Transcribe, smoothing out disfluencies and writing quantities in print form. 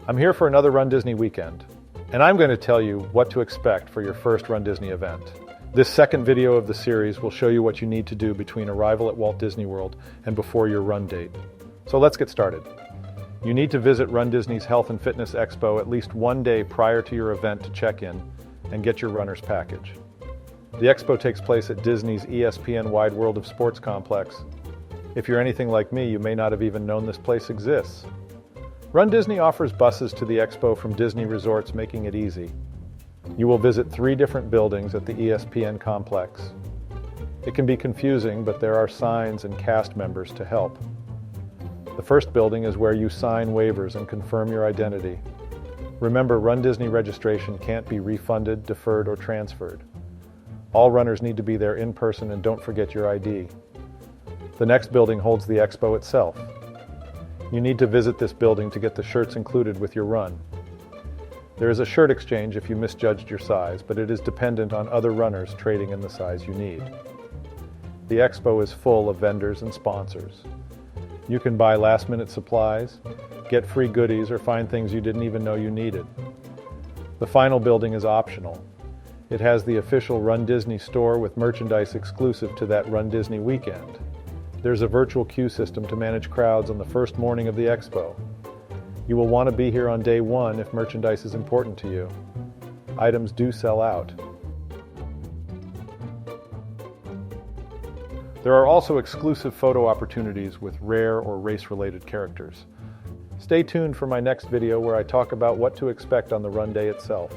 I'm here for another Run Disney weekend, and I'm going to tell you what to expect for your first Run Disney event. This second video of the series will show you what you need to do between arrival at Walt Disney World and before your run date. So let's get started. You need to visit Run Disney's Health and Fitness Expo at least one day prior to your event to check in and get your runner's package. The expo takes place at Disney's ESPN Wide World of Sports complex. If you're anything like me, you may not have even known this place exists. Run Disney offers buses to the expo from Disney resorts, making it easy. You will visit 3 different buildings at the ESPN complex. It can be confusing, but there are signs and cast members to help. The first building is where you sign waivers and confirm your identity. Remember, Run Disney registration can't be refunded, deferred, or transferred. All runners need to be there in person, and don't forget your ID. The next building holds the expo itself. You need to visit this building to get the shirts included with your run. There is a shirt exchange if you misjudged your size, but it is dependent on other runners trading in the size you need. The expo is full of vendors and sponsors. You can buy last-minute supplies, get free goodies, or find things you didn't even know you needed. The final building is optional. It has the official Run Disney store with merchandise exclusive to that Run Disney weekend. There's a virtual queue system to manage crowds on the first morning of the expo. You will want to be here on day 1 if merchandise is important to you. Items do sell out. There are also exclusive photo opportunities with rare or race-related characters. Stay tuned for my next video where I talk about what to expect on the run day itself.